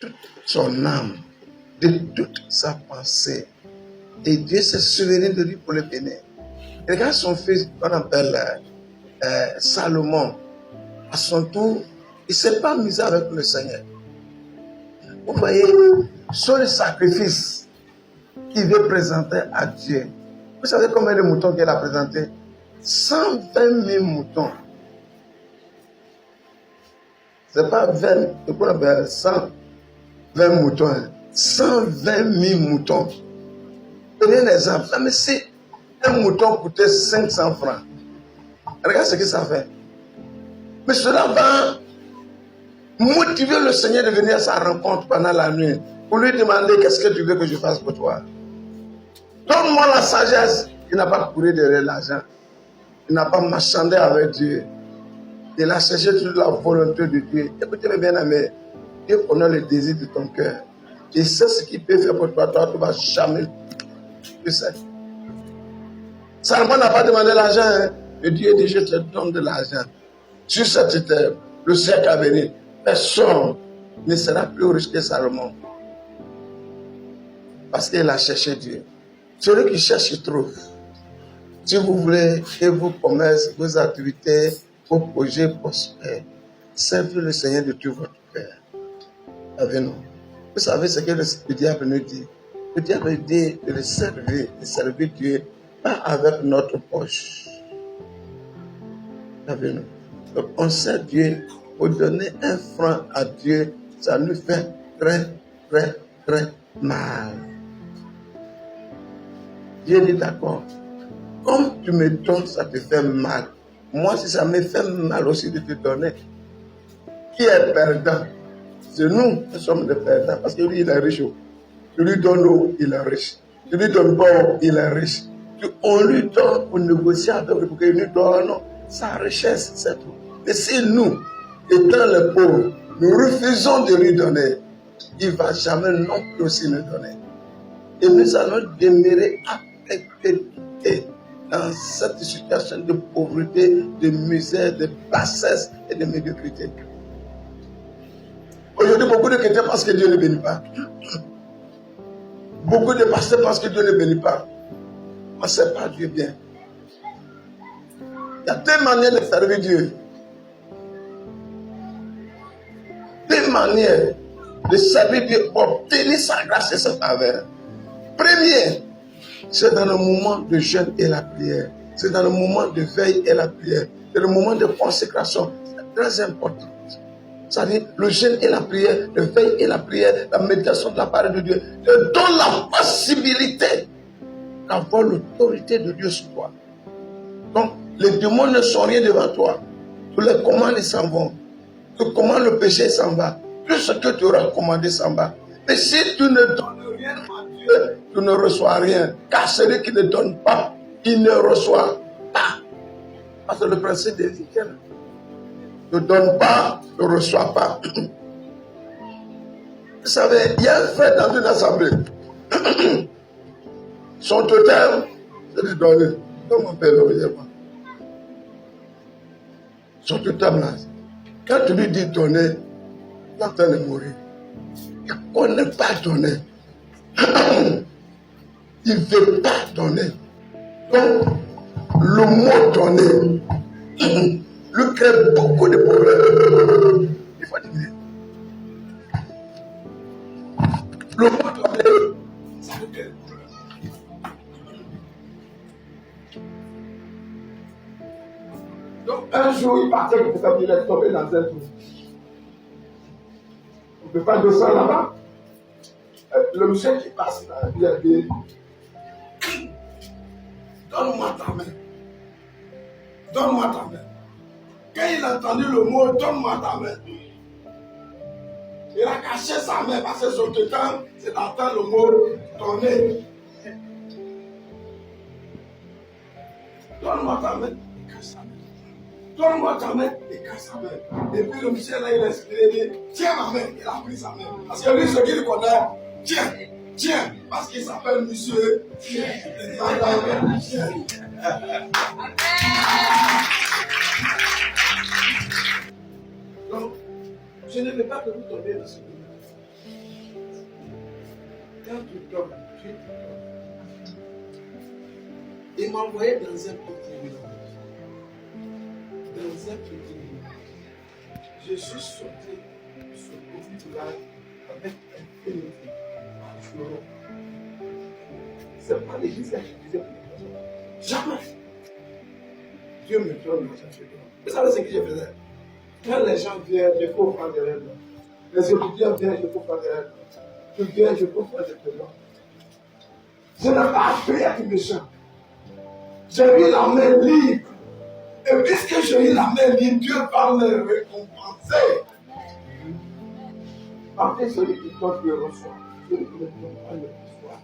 toute son âme, de toute sa pensée. Et Dieu s'est souvenu de lui pour le bénir. Et regarde son fils qu'on appelle Salomon. À son tour, il ne s'est pas amusé avec le Seigneur. Vous voyez, sur le sacrifice qu'il veut présenter à Dieu. Vous savez combien de moutons qu'il a présenté? 120 000 moutons. Ce n'est pas 20, c'est quoi on appelle 120 moutons. 120 000 moutons. Prenez un exemple. Mais si un mouton coûtait 500 francs, regarde ce que ça fait. Mais cela va motiver le Seigneur de venir à sa rencontre pendant la nuit pour lui demander qu'est-ce que tu veux que je fasse pour toi. Donne-moi la sagesse. Il n'a pas couru derrière l'argent. Il n'a pas marchandé avec Dieu. Il a cherché toute la volonté de Dieu. Écoutez mes bien-aimés, Dieu connaît le désir de ton cœur. Il sait ce qu'il peut faire pour toi. Toi, tu ne vas jamais. Tu sais. Salomon n'a pas demandé l'argent. Hein? Et Dieu dit, je te donne de l'argent. Sur cette terre, le siècle à venir, personne ne sera plus riche que Salomon. Parce qu'il a cherché Dieu. Celui qui cherche, il trouve. Si vous voulez que vos commerces, vos activités, vos projets prospèrent, servez le Seigneur de tout votre cœur. Avec nous. Vous savez ce que le diable nous dit? Le diable dit de servir Dieu, pas avec notre poche. Avec nous. Donc on sert Dieu pour donner un franc à Dieu, ça nous fait très, très, très mal. Dieu dit d'accord. Comme tu me donnes, ça te fait mal. Moi, si ça me fait mal aussi de te donner, qui est perdant? C'est nous qui sommes des perdants. Parce que lui, il est riche. Tu lui donnes l'eau, il est riche. Tu lui donnes pas, il est riche. On lui donne pour négocier avec lui, pour qu'il nous donne sa richesse, c'est tout. Mais si nous, étant les pauvres, nous refusons de lui donner, il ne va jamais non plus aussi nous donner. Et nous allons demeurer à perpétuité dans cette situation de pauvreté, de misère, de bassesse et de médiocrité. Aujourd'hui, beaucoup de chrétiens pensent que Dieu ne bénit pas. Beaucoup de pasteurs pensent que Dieu ne bénit pas. On ne sait pas Dieu bien. Il y a deux manières de servir Dieu. Deux manières de servir Dieu, obtenir sa grâce et sa faveur. Premier, c'est dans le moment de jeûne et la prière. C'est dans le moment de veille et la prière. C'est le moment de consécration. C'est très important. C'est-à-dire le jeûne et la prière, le veille et la prière, la méditation de la parole de Dieu te donne la possibilité d'avoir l'autorité de Dieu sur toi. Donc, les démons ne sont rien devant toi. Tous les commandes s'en vont. Tout comment le péché s'en va. Tout ce que tu auras commandé s'en va. Et si tu ne donnes rien à Dieu, tu ne reçois rien. Car celui qui ne donne pas, il ne reçoit pas. Parce que le principe des Ézéchiel. Ne donne pas, ne reçoit pas. Vous savez, il y a un frère dans une assemblée. Son totem, c'est de donner. Comme on peut le dire. Son totem là. Quand tu lui dis donner, il est en train de mourir. Il ne connaît pas donner. Il ne veut pas donner. Donc, le mot donner lui crée beaucoup de problèmes. Il faut dire. Le mot donner, ça lui crée des problèmes. Donc, un jour, il partait comme il est tombé dans un trou. On ne peut pas descendre là-bas. Le monsieur qui passe là, il a dit donne-moi ta main. Donne-moi ta main. Quand il a entendu le mot donne-moi ta main, il a caché sa main parce que son temps, c'est d'entendre le mot donner. Donne-moi ta main, il cache sa main. Donne-moi ta main, il cache sa main. Et puis le monsieur là, il a dit tiens ma main, il a pris sa main. Parce que lui, ce qu'il connaît, tiens, parce qu'il s'appelle monsieur. Tiens. Donc, je ne vais pas te vous donner dans ce domaine. Quand tu dors, tu dors. Il m'a envoyé dans un petit village. Dans un petit village. Je suis sorti de ce petit village avec un peu de vie. C'est pas l'église que je disais pour les personnes. Jamais. Dieu me donne dans cette chose. Vous savez ce que je faisais? Quand les gens viennent, je peux prendre des règles. Les étudiants viennent, je peux prendre des règles. Je viens, je peux prendre des règles. Je n'ai pas appris à tout méchant. J'ai eu la main libre. Et puisque j'ai eu la main libre, Dieu va me récompenser. Parce que celui qui donne, il reçoit. Celui qui ne donne pas, il reçoit.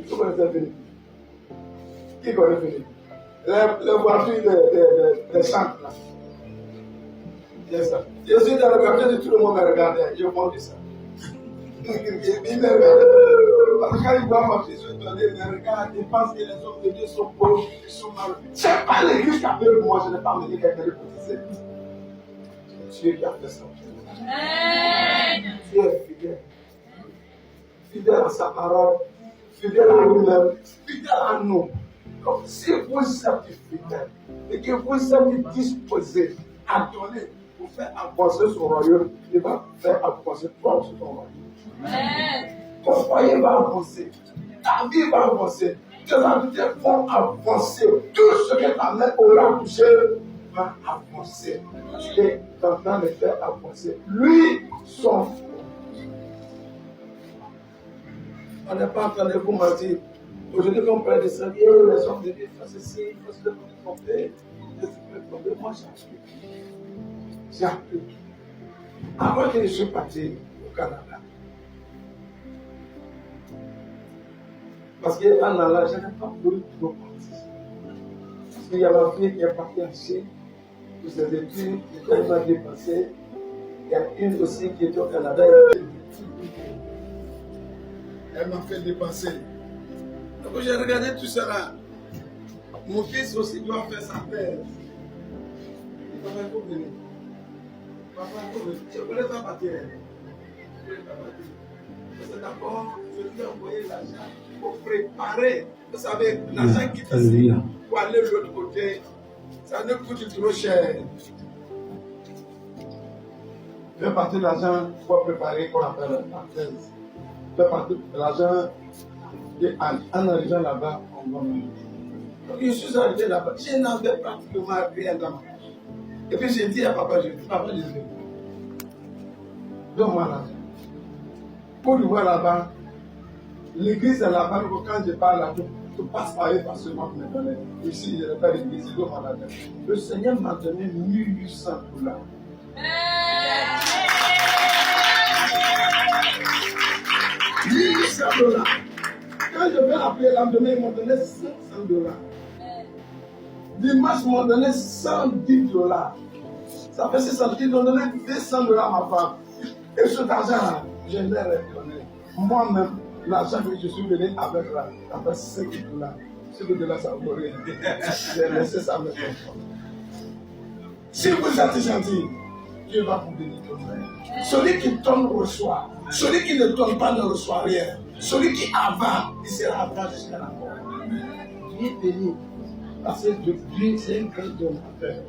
Qui connaît Philippe? Qui connaît Philippe? Les voitures des centres là. C'est ça. Je suis dans le quartier, tout le monde me regardait. Je m'en dis ça. Il me regarde. Parce que quand il voit ma fille, je me regarde, il pense que les hommes de Dieu sont pauvres, ils sont mal. Ce n'est pas l'église qui a fait pour moi, je n'ai pas mené quelqu'un de petit. C'est Dieu qui a fait ça. Dieu est fidèle. Fidèle à sa parole, fidèle à nous-mêmes, fidèle à nous. Donc, si vous êtes fidèle et que vous êtes disposé à donner pour faire avancer son royaume, il va faire avancer toi aussi ton royaume. Ton foyer va avancer, ta vie va avancer, tes habiletés vont avancer. Tout ce que ta main aura touché va avancer. Tu es en train de faire avancer. Lui, son fou. On n'est pas en train de vous mentir. Aujourd'hui, quand on parle de ça, les hommes de Dieu font ceci, ils font cela, ils font tromper. Moi, j'applique. J'applique. Avant que je sois parti au Canada, parce qu'en allant, je n'ai pas voulu trop partir. Parce qu'il y a ma fille qui est partie en Chine, pour ses études, elle m'a dépassé. Il y a une aussi qui est au Canada. Elle m'a fait dépasser. Donc j'ai regardé tout cela. Mon fils aussi doit faire sa thèse. Papa, il faut venir. Papa, il faut venir. Je ne voulais pas partir. C'est d'abord, je lui ai envoyé l'argent pour préparer. Vous savez, l'argent qui fait ici pour aller de l'autre côté, ça ne coûte trop cher. Je vais partir de l'argent pour préparer qu'on appelle la thèse. Je vais partir de l'argent et en arrivant là-bas, on va me. Donc je suis arrivé là-bas, je n'avais pratiquement rien dans ma poche. Et puis j'ai dit à papa, je dis, papa, donne-moi l'argent. Pour le voir là-bas, l'église est là-bas, quand je parle là, tu passes par eux parce que moi je me donnais. Ici, je n'ai pas l'église, je donne l'argent. Le Seigneur m'a donné 1800 $. $1800. Quand je vais appeler le lendemain, ils m'ont donné 500 $. Dimanche, ils m'ont donné 110 $. Ça fait 600 $. Ils ont donné 200 $ à ma femme. Et cet argent-là, je l'ai redonné. Moi-même, l'argent que je suis venu avec là, ça fait 5 $. Ce $, ça vaut rien. J'ai laissé ça me faire. Si vous êtes gentil, Dieu va vous bénir. Celui qui donne reçoit. Celui qui ne donne pas ne reçoit rien. Celui qui avance, il sera avant jusqu'à la mort. Dieu est béni. Parce que Dieu, c'est un grand donateur.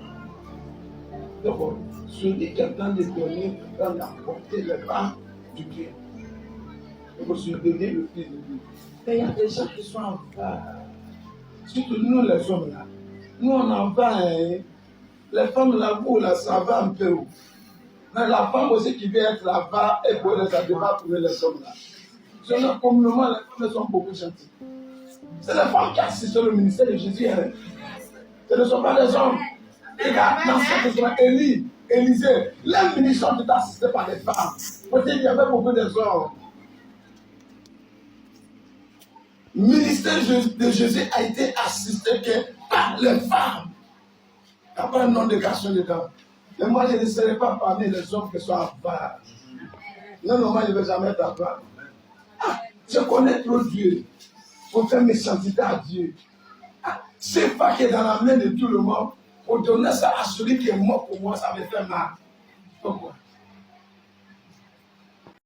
Donc, celui qui est en train de donner, est en train d'apporter le pain du Dieu. Donc, je donner le Fils de Dieu. Mais il y a des gens qui sont en bas. Surtout nous, les hommes là. Nous, on en va. Hein. Les femmes là-bas, là, ça va un peu. Mais la femme aussi qui vient être là-bas, et pour ça ne va trouver les hommes là. Sinon, communément, les femmes sont beaucoup gentilles. C'est les femmes qui assistent au ministère de Jésus. Hein. Ce ne sont pas les hommes. Regarde, dans cette histoire, Élisée, les ministres étaient assistés par les femmes. Parce qu'il y avait beaucoup de hommes. Le ministère de Jésus a été assisté par les femmes. Il n'y a pas un nom de garçon dedans. Mais moi, je ne serai pas parmi les hommes qui sont en bas. Non, moi, je ne vais jamais être en bas. Ah, je connais trop Dieu. Il faut faire mes santité à Dieu. Ah, C'est pas qui est dans la main de tout le monde. Pour donner ça à celui qui est mort pour moi, ça me fait mal.